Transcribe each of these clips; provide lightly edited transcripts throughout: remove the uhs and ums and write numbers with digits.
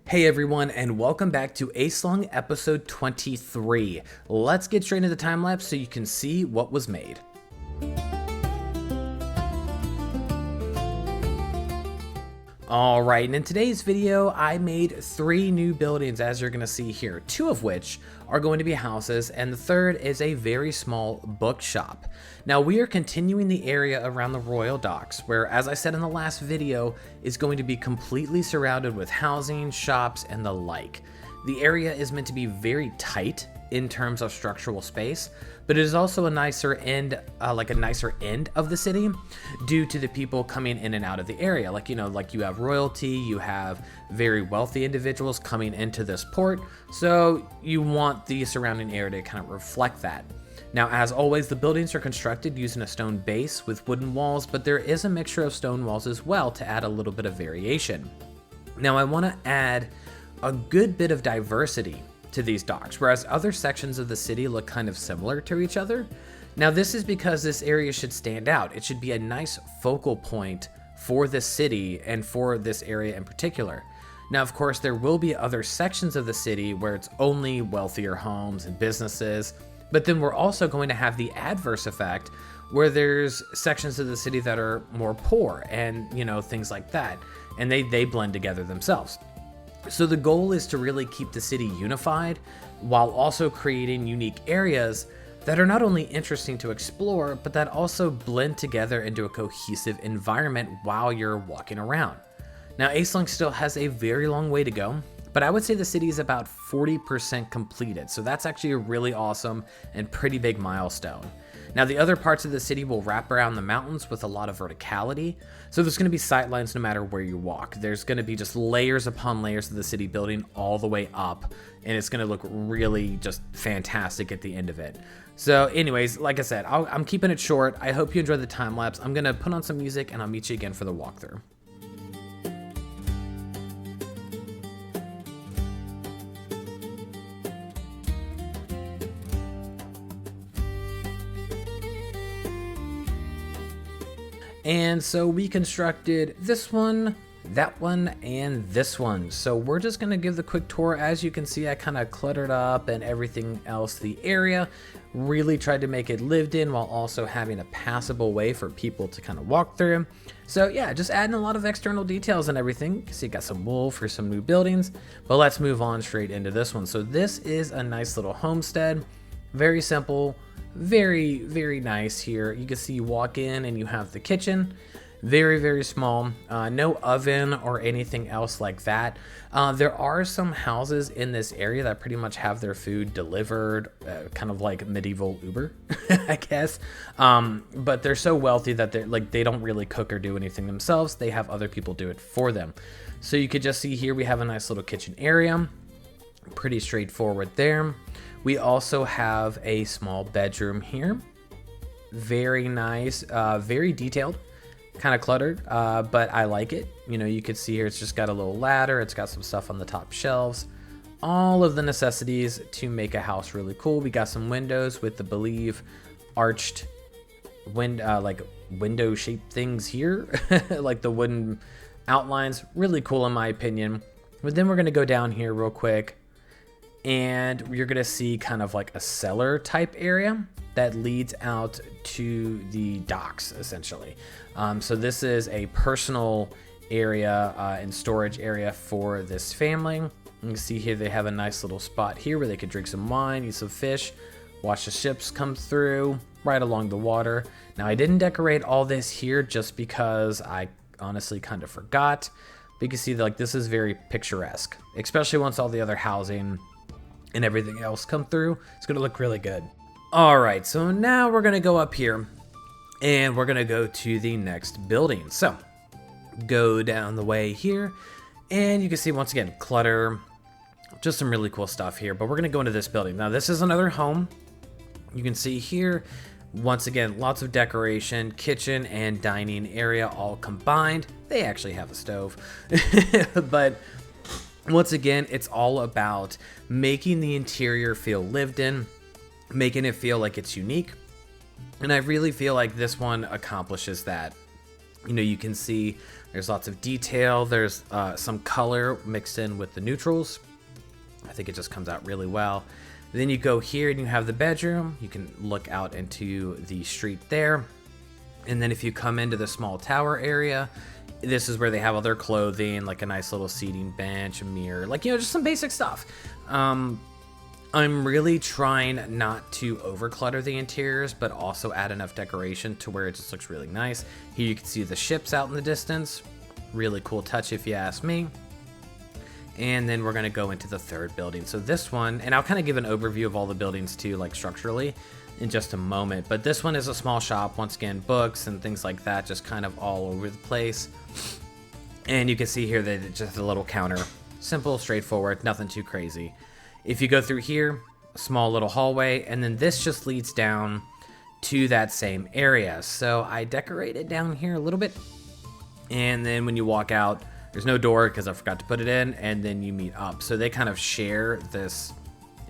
Hey everyone, and welcome back to Aeslung episode 23. Let's get straight into the time lapse so you can see what was made. Alright, and in today's video, I made 3 new buildings, as you're going to see here, 2 of which are going to be houses, and the third is a very small bookshop. Now, we are continuing the area around the Royal Docks, where, as I said in the last video, is going to be completely surrounded with housing, shops, and the like. The area is meant to be very tight in terms of structural space, but it is also a nicer end of the city due to the people coming in and out of the area. Like you have royalty, you have very wealthy individuals coming into this port, so you want the surrounding area to kind of reflect that. Now, as always, the buildings are constructed using a stone base with wooden walls, but there is a mixture of stone walls as well to add a little bit of variation. Now, I want to add a good bit of diversity to these docks, whereas other sections of the city look kind of similar to each other. Now, this is because this area should stand out. It should be a nice focal point for the city and for this area in particular. Now, of course, there will be other sections of the city where it's only wealthier homes and businesses, but then we're also going to have the adverse effect where there's sections of the city that are more poor and, things like that, and they blend together themselves. So the goal is to really keep the city unified while also creating unique areas that are not only interesting to explore, but that also blend together into a cohesive environment while you're walking around. Now, Aeslung still has a very long way to go, but I would say the city is about 40% completed. So that's actually a really awesome and pretty big milestone. Now, the other parts of the city will wrap around the mountains with a lot of verticality. So there's going to be sightlines no matter where you walk. There's going to be just layers upon layers of the city building all the way up. And it's going to look really just fantastic at the end of it. So anyways, like I said, I'm keeping it short. I hope you enjoyed the time lapse. I'm going to put on some music and I'll meet you again for the walkthrough. And so we constructed this one, that one, and this one. So we're just gonna give the quick tour. As you can see, I kind of cluttered up and everything else, the area. Really tried to make it lived in while also having a passable way for people to kind of walk through. So yeah, just adding a lot of external details and everything. You can see, got some wool for some new buildings, but let's move on straight into this one. So this is a nice little homestead, very simple. Very, very nice here. You can see you walk in and you have the kitchen. Very, very small. No oven or anything else like that. There are some houses in this area that pretty much have their food delivered, kind of like medieval Uber, I guess. But they're so wealthy that they don't really cook or do anything themselves. They have other people do it for them. So you could just see here we have a nice little kitchen area. Pretty straightforward there. We also have a small bedroom here. Very nice, very detailed, kind of cluttered, but I like it. You can see here it's just got a little ladder. It's got some stuff on the top shelves. All of the necessities to make a house really cool. We got some windows with the believe arched window shaped things here, like the wooden outlines. Really cool in my opinion. But then we're gonna go down here real quick. And you're gonna see kind of like a cellar type area that leads out to the docks essentially. So this is a personal area and storage area for this family. You can see here they have a nice little spot here where they could drink some wine, eat some fish, watch the ships come through right along the water. Now, I didn't decorate all this here just because I honestly kind of forgot. But you can see that this is very picturesque, especially once all the other housing and everything else come through. It's gonna look really good. All right, so now we're gonna go up here and we're gonna go to the next building. So go down the way here and you can see once again, clutter, just some really cool stuff here, but we're gonna go into this building. Now this is another home. You can see here, once again, lots of decoration, kitchen and dining area all combined. They actually have a stove, but once again, it's all about making the interior feel lived in, making it feel like it's unique. And I really feel like this one accomplishes that. You know, you can see there's lots of detail. There's some color mixed in with the neutrals. I think it just comes out really well. Then you go here and you have the bedroom. You can look out into the street there. And then if you come into the small tower area, this is where they have all their clothing, like a nice little seating bench, a mirror, like, you know, just some basic stuff. I'm really trying not to overclutter the interiors, but also add enough decoration to where it just looks really nice. Here you can see the ships out in the distance. Really cool touch if you ask me. And then we're gonna go into the third building. So this one, and I'll kind of give an overview of all the buildings too, like structurally, in just a moment. But this one is a small shop, once again, books and things like that, just kind of all over the place. And you can see here that it's just a little counter. Simple, straightforward, nothing too crazy. If you go through here, a small little hallway, and then this just leads down to that same area. So I decorated down here a little bit. And then when you walk out, there's no door because I forgot to put it in, and then you meet up. So they kind of share this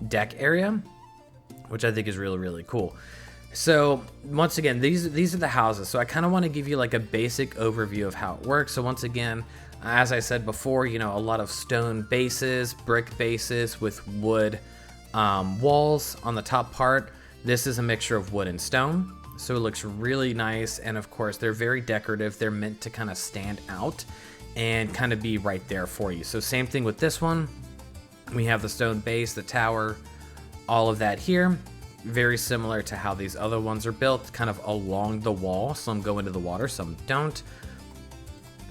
deck area, which I think is really, really cool. So once again, these are the houses. So I kind of want to give you like a basic overview of how it works. So once again, as I said before, you know, a lot of stone bases, brick bases with wood walls on the top part. This is a mixture of wood and stone. So it looks really nice. And of course, they're very decorative. They're meant to kind of stand out and kind of be right there for you. So same thing with this one. We have the stone base, the tower, all of that here. Very similar to how these other ones are built, kind of along the wall. Some go into the water, some don't.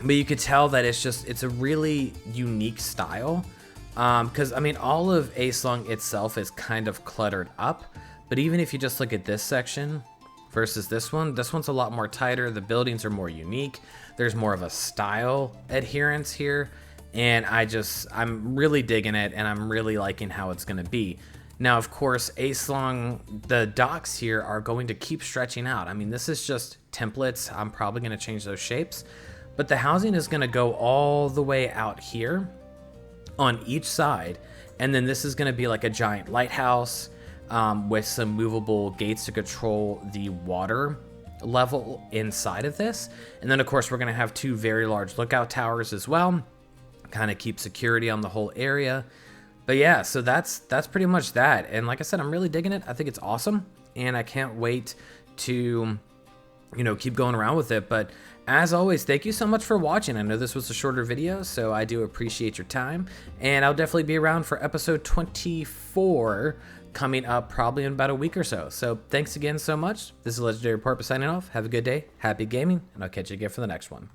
But you could tell that it's a really unique style. Because, I mean, all of Aeslung itself is kind of cluttered up. But even if you just look at this section versus this one's a lot more tighter. The buildings are more unique. There's more of a style adherence here. And I'm really digging it, and I'm really liking how it's going to be. Now, of course, Aeslung, the docks here are going to keep stretching out. I mean, this is just templates. I'm probably going to change those shapes. But the housing is going to go all the way out here on each side. And then this is going to be like a giant lighthouse with some movable gates to control the water level inside of this. And then, of course, we're going to have two very large lookout towers as well. Kind of keep security on the whole area. But yeah, so that's pretty much that. And like I said, I'm really digging it. I think it's awesome. And I can't wait to, you know, keep going around with it. But as always, thank you so much for watching. I know this was a shorter video, so I do appreciate your time. And I'll definitely be around for episode 24 coming up probably in about a week or so. So thanks again so much. This is Legendary Porpoise signing off. Have a good day. Happy gaming. And I'll catch you again for the next one.